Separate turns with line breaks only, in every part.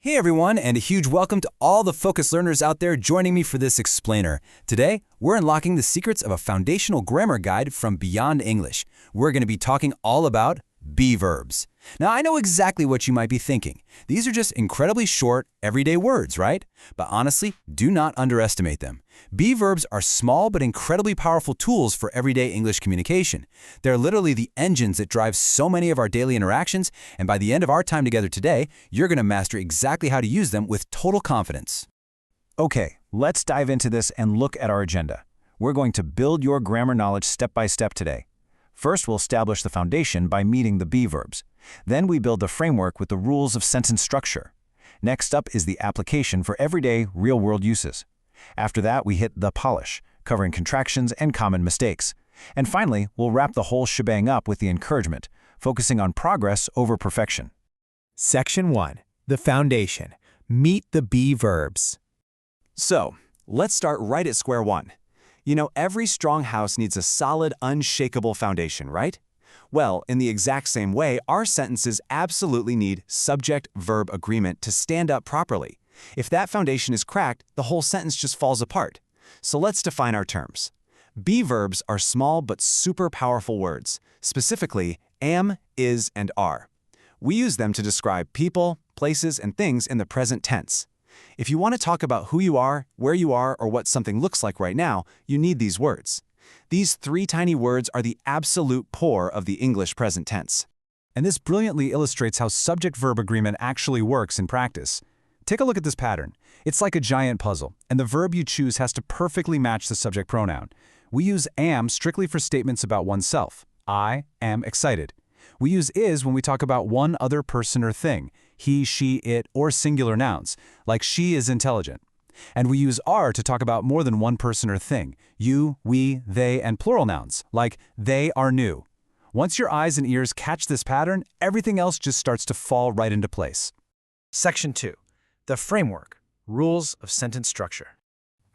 Hey everyone, and a huge welcome to all the focused learners out there joining me for this explainer. Today, we're unlocking the secrets of a foundational grammar guide from Beyond English. We're going to be talking all about be verbs. Now, I know exactly what you might be thinking. These are just incredibly short, everyday words, right? But honestly, do not underestimate them. Be verbs are small but incredibly powerful tools for everyday English communication. They're literally the engines that drive so many of our daily interactions, and by the end of our time together today, you're going to master exactly how to use them with total confidence.
Okay, let's dive into this and look at our agenda. We're going to build your grammar knowledge step by step today. First, we'll establish the foundation by meeting the be verbs. Then we build the framework with the rules of sentence structure. Next up is the application for everyday, real-world uses. After that, we hit the polish, covering contractions and common mistakes. And finally, we'll wrap the whole shebang up with the encouragement, focusing on progress over perfection.
Section 1. The Foundation. Meet the be verbs.
So, let's start right at square one. You know, every strong house needs a solid, unshakable foundation, right? Well, in the exact same way, our sentences absolutely need subject-verb agreement to stand up properly. If that foundation is cracked, the whole sentence just falls apart. So let's define our terms. Be verbs are small but super powerful words, specifically am, is, and are. We use them to describe people, places, and things in the present tense. If you want to talk about who you are, where you are, or what something looks like right now, you need these words. These three tiny words are the absolute core of the English present tense.
And this brilliantly illustrates how subject-verb agreement actually works in practice. Take a look at this pattern. It's like a giant puzzle, and the verb you choose has to perfectly match the subject pronoun. We use am strictly for statements about oneself. I am excited. We use is when we talk about one other person or thing, he, she, it, or singular nouns, like she is intelligent. And we use are to talk about more than one person or thing, you, we, they, and plural nouns, like they are new. Once your eyes and ears catch this pattern, everything else just starts to fall right into place.
Section 2. The Framework. Rules of Sentence Structure.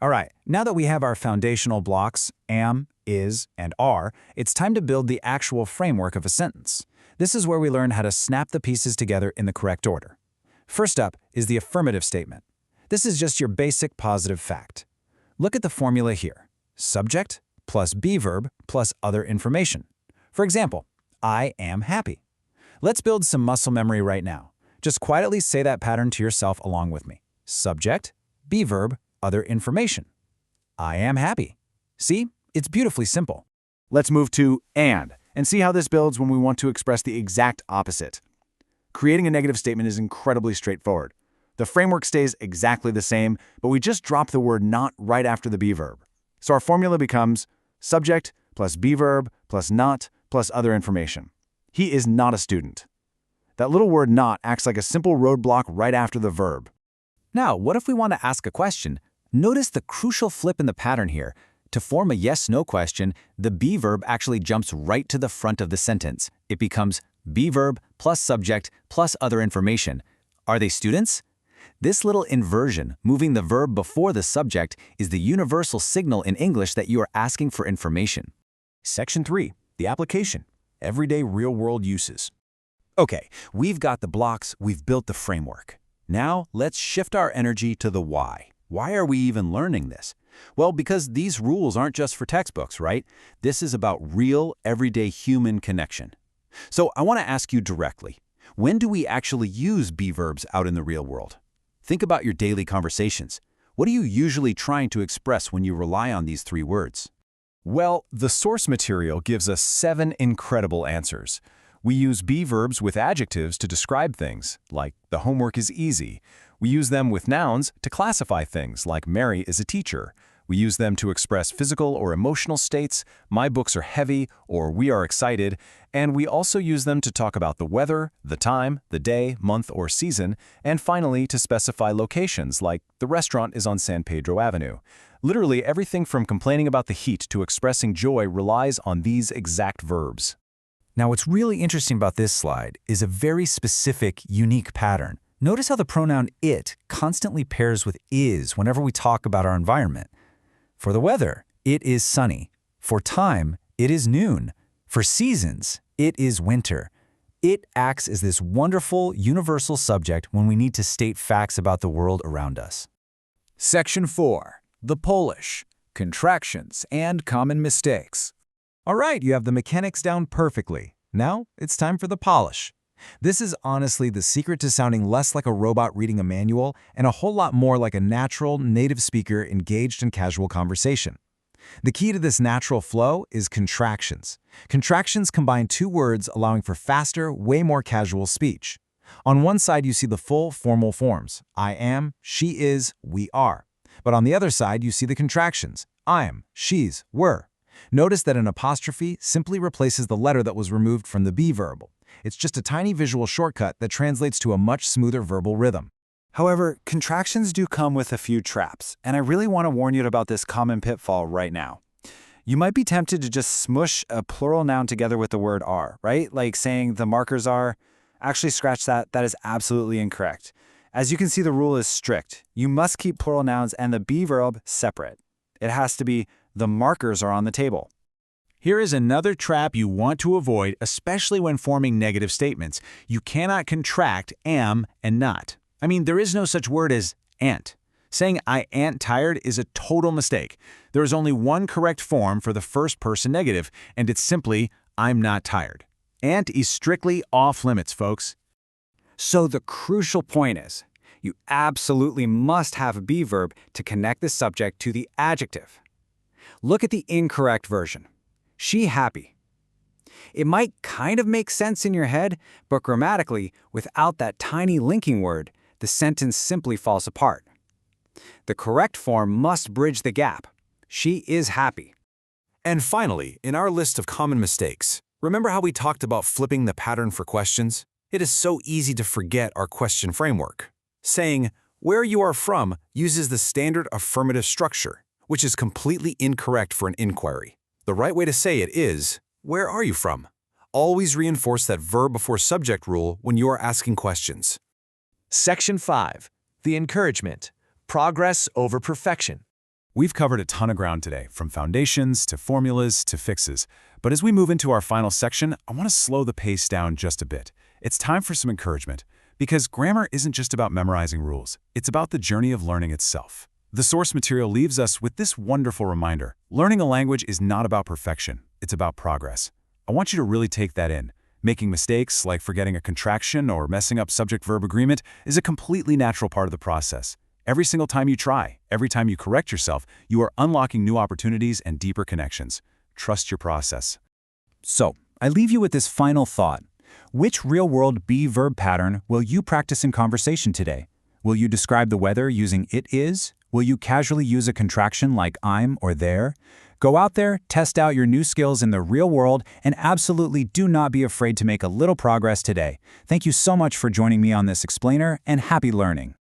All right, now that we have our foundational blocks, am, is, and are, it's time to build the actual framework of a sentence. This is where we learn how to snap the pieces together in the correct order. First up is the affirmative statement. This is just your basic positive fact. Look at the formula here. Subject plus be verb plus other information. For example, I am happy. Let's build some muscle memory right now. Just quietly say that pattern to yourself along with me. Subject, be verb, other information. I am happy. See? It's beautifully simple.
Let's move to and see how this builds when we want to express the exact opposite. Creating a negative statement is incredibly straightforward. The framework stays exactly the same, but we just drop the word not right after the be verb. So our formula becomes subject plus be verb plus not plus other information. He is not a student. That little word not acts like a simple roadblock right after the verb.
Now, what if we want to ask a question? Notice the crucial flip in the pattern here. To form a yes-no question, the be verb actually jumps right to the front of the sentence. It becomes be verb plus subject plus other information. Are they students? This little inversion, moving the verb before the subject, is the universal signal in English that you are asking for information.
Section 3. The Application. Everyday real-world uses.
Okay, we've got the blocks, we've built the framework. Now, let's shift our energy to the why. Why are we even learning this? Well, because these rules aren't just for textbooks, right? This is about real, everyday human connection. So I want to ask you directly, when do we actually use be verbs out in the real world? Think about your daily conversations. What are you usually trying to express when you rely on these three words?
Well, the source material gives us 7 incredible answers. We use be verbs with adjectives to describe things, like the homework is easy. We use them with nouns to classify things, like Mary is a teacher. We use them to express physical or emotional states, my books are heavy, or we are excited. And we also use them to talk about the weather, the time, the day, month, or season, and finally to specify locations, like the restaurant is on San Pedro Avenue. Literally everything from complaining about the heat to expressing joy relies on these exact verbs.
Now, what's really interesting about this slide is a very specific, unique pattern. Notice how the pronoun it constantly pairs with is whenever we talk about our environment. For the weather, it is sunny. For time, it is noon. For seasons, it is winter. It acts as this wonderful, universal subject when we need to state facts about the world around us.
Section 4. The Polish. Contractions and common mistakes. All right, you have the mechanics down perfectly. Now it's time for the polish. This is honestly the secret to sounding less like a robot reading a manual and a whole lot more like a natural, native speaker engaged in casual conversation. The key to this natural flow is contractions. Contractions combine two words, allowing for faster, way more casual speech. On one side, you see the full formal forms: I am, she is, we are. But on the other side, you see the contractions: I am, she's, were. Notice that an apostrophe simply replaces the letter that was removed from the be verb. It's just a tiny visual shortcut that translates to a much smoother verbal rhythm.
However, contractions do come with a few traps, and I really want to warn you about this common pitfall right now. You might be tempted to just smush a plural noun together with the word are, right? Like saying the markers are. Actually, scratch that. That is absolutely incorrect. As you can see, the rule is strict. You must keep plural nouns and the be verb separate. It has to be the markers are on the table.
Here is another trap you want to avoid, especially when forming negative statements. You cannot contract am and not. I mean, there is no such word as "ant." Saying "I ain't tired" is a total mistake. There is only one correct form for the first person negative, and it's simply "I'm not tired." "Ant" is strictly off limits, folks.
So the crucial point is, you absolutely must have a be verb to connect the subject to the adjective. Look at the incorrect version. She happy. It might kind of make sense in your head, but grammatically, without that tiny linking word, the sentence simply falls apart. The correct form must bridge the gap. She is happy.
And finally, in our list of common mistakes, remember how we talked about flipping the pattern for questions? It is so easy to forget our question framework. Saying, "where you are from" uses the standard affirmative structure, which is completely incorrect for an inquiry. The right way to say it is, "where are you from?" Always reinforce that verb before subject rule when you are asking questions.
Section 5. The encouragement. Progress over perfection.
We've covered a ton of ground today, from foundations to formulas to fixes. But as we move into our final section, I want to slow the pace down just a bit. It's time for some encouragement, because grammar isn't just about memorizing rules. It's about the journey of learning itself. The source material leaves us with this wonderful reminder. Learning a language is not about perfection. It's about progress. I want you to really take that in. Making mistakes, like forgetting a contraction or messing up subject-verb agreement, is a completely natural part of the process. Every single time you try, every time you correct yourself, you are unlocking new opportunities and deeper connections. Trust your process.
So, I leave you with this final thought. Which real-world be verb pattern will you practice in conversation today? Will you describe the weather using it is? Will you casually use a contraction like I'm or there? Go out there, test out your new skills in the real world, and absolutely do not be afraid to make a little progress today. Thank you so much for joining me on this explainer, and happy learning.